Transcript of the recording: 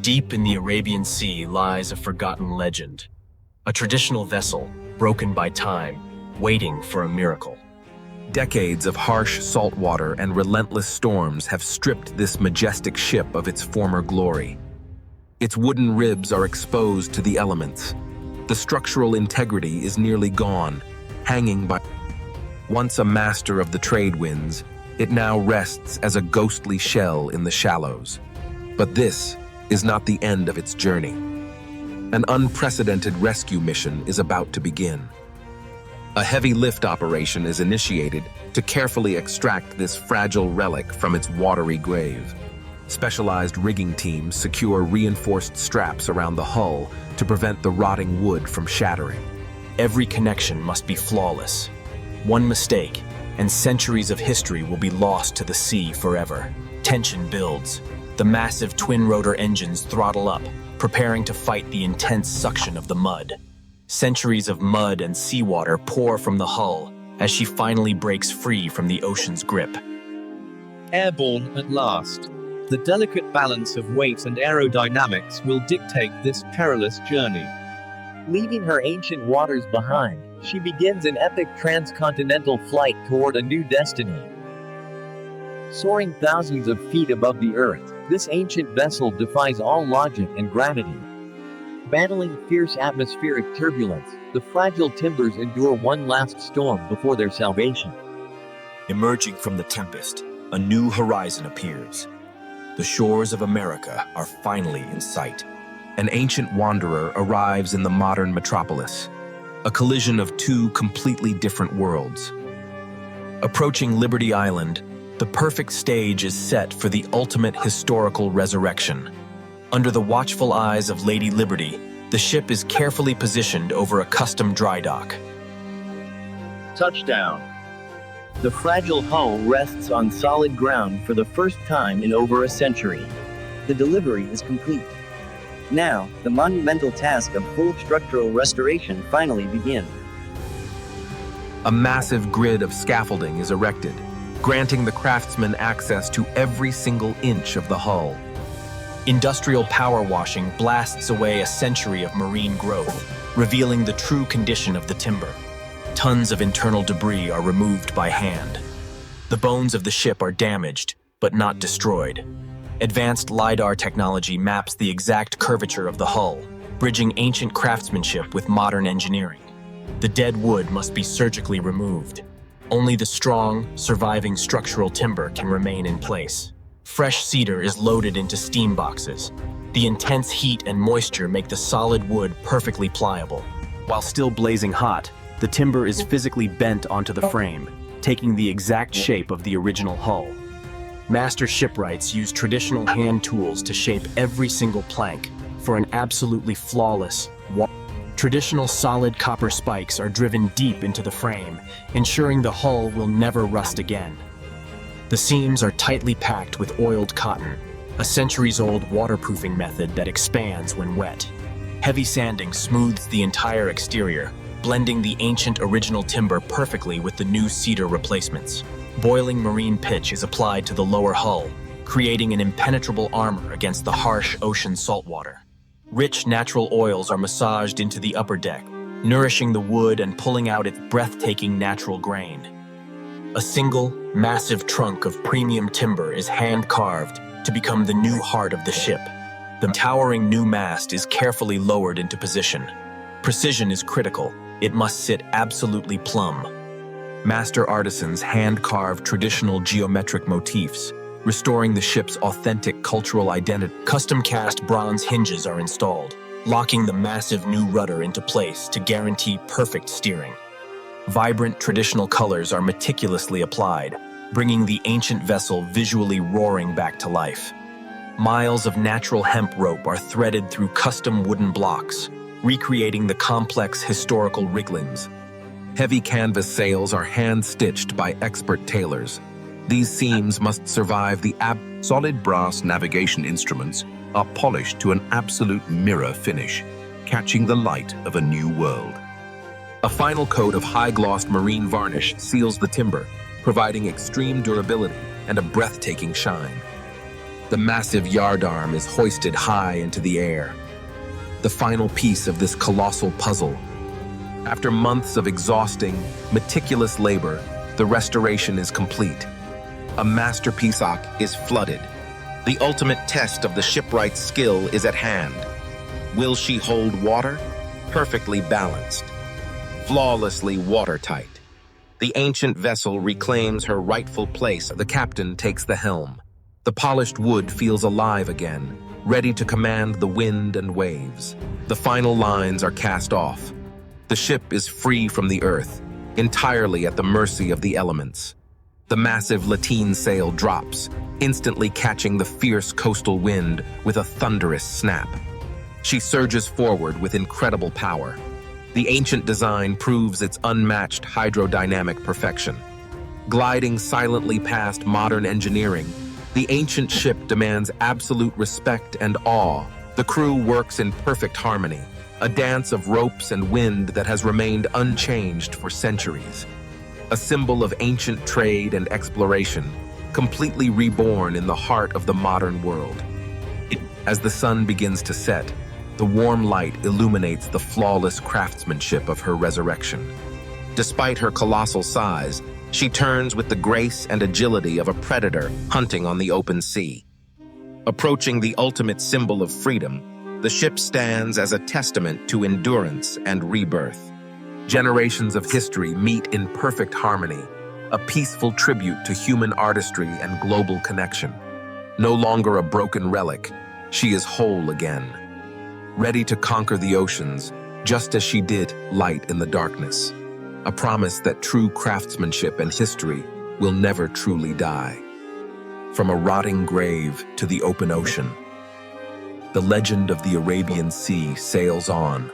Deep in the Arabian Sea lies a forgotten legend, a traditional vessel broken by time, waiting for a miracle. Decades of harsh saltwater and relentless storms have stripped this majestic ship of its former glory. Its wooden ribs are exposed to the elements. The structural integrity is nearly gone, hanging by. Once a master of the trade winds, it now rests as a ghostly shell in the shallows. But this is not the end of its journey. An unprecedented rescue mission is about to begin. A heavy lift operation is initiated to carefully extract this fragile relic from its watery grave. Specialized rigging teams secure reinforced straps around the hull to prevent the rotting wood from shattering. Every connection must be flawless. One mistake, and centuries of history will be lost to the sea forever. Tension builds. The massive twin-rotor engines throttle up, preparing to fight the intense suction of the mud. Centuries of mud and seawater pour from the hull as she finally breaks free from the ocean's grip. Airborne at last. The delicate balance of weight and aerodynamics will dictate this perilous journey. Leaving her ancient waters behind, she begins an epic transcontinental flight toward a new destiny. Soaring thousands of feet above the earth, this ancient vessel defies all logic and gravity. Battling fierce atmospheric turbulence, the fragile timbers endure one last storm before their salvation. Emerging from the tempest, a new horizon appears. The shores of America are finally in sight. An ancient wanderer arrives in the modern metropolis, a collision of two completely different worlds. Approaching Liberty Island, the perfect stage is set for the ultimate historical resurrection. Under the watchful eyes of Lady Liberty, the ship is carefully positioned over a custom dry dock. Touchdown. The fragile hull rests on solid ground for the first time in over a century. The delivery is complete. Now, the monumental task of full structural restoration finally begins. A massive grid of scaffolding is erected, granting the craftsmen access to every single inch of the hull. Industrial power washing blasts away a century of marine growth, revealing the true condition of the timber. Tons of internal debris are removed by hand. The bones of the ship are damaged, but not destroyed. Advanced LiDAR technology maps the exact curvature of the hull, bridging ancient craftsmanship with modern engineering. The dead wood must be surgically removed. Only the strong, surviving structural timber can remain in place. Fresh cedar is loaded into steam boxes. The intense heat and moisture make the solid wood perfectly pliable. While still blazing hot, the timber is physically bent onto the frame, taking the exact shape of the original hull. Master shipwrights use traditional hand tools to shape every single plank for an absolutely flawless Traditional solid copper spikes are driven deep into the frame, ensuring the hull will never rust again. The seams are tightly packed with oiled cotton, a centuries-old waterproofing method that expands when wet. Heavy sanding smooths the entire exterior, blending the ancient original timber perfectly with the new cedar replacements. Boiling marine pitch is applied to the lower hull, creating an impenetrable armor against the harsh ocean saltwater. Rich natural oils are massaged into the upper deck, nourishing the wood and pulling out its breathtaking natural grain. A single, massive trunk of premium timber is hand-carved to become the new heart of the ship. The towering new mast is carefully lowered into position. Precision is critical. It must sit absolutely plumb. Master artisans hand-carve traditional geometric motifs, restoring the ship's authentic cultural identity. Custom-cast bronze hinges are installed, locking the massive new rudder into place to guarantee perfect steering. Vibrant traditional colors are meticulously applied, bringing the ancient vessel visually roaring back to life. Miles of natural hemp rope are threaded through custom wooden blocks, recreating the complex historical riggings. Heavy canvas sails are hand-stitched by expert tailors. These seams must survive the Solid brass navigation instruments are polished to an absolute mirror finish, catching the light of a new world. A final coat of high-glossed marine varnish seals the timber, providing extreme durability and a breathtaking shine. The massive yardarm is hoisted high into the air, the final piece of this colossal puzzle. After months of exhausting, meticulous labor, the restoration is complete. A masterpiece is flooded. The ultimate test of the shipwright's skill is at hand. Will she hold water? Perfectly balanced, flawlessly watertight. The ancient vessel reclaims her rightful place. The captain takes the helm. The polished wood feels alive again, ready to command the wind and waves. The final lines are cast off. The ship is free from the earth, entirely at the mercy of the elements. The massive lateen sail drops, instantly catching the fierce coastal wind with a thunderous snap. She surges forward with incredible power. The ancient design proves its unmatched hydrodynamic perfection. Gliding silently past modern engineering, the ancient ship demands absolute respect and awe. The crew works in perfect harmony, a dance of ropes and wind that has remained unchanged for centuries. A symbol of ancient trade and exploration, completely reborn in the heart of the modern world. As the sun begins to set, the warm light illuminates the flawless craftsmanship of her resurrection. Despite her colossal size, she turns with the grace and agility of a predator hunting on the open sea. Approaching the ultimate symbol of freedom, the ship stands as a testament to endurance and rebirth. Generations of history meet in perfect harmony, a peaceful tribute to human artistry and global connection. No longer a broken relic, she is whole again, ready to conquer the oceans, just as she did light in the darkness. A promise that true craftsmanship and history will never truly die. From a rotting grave to the open ocean, the legend of the Arabian Sea sails on,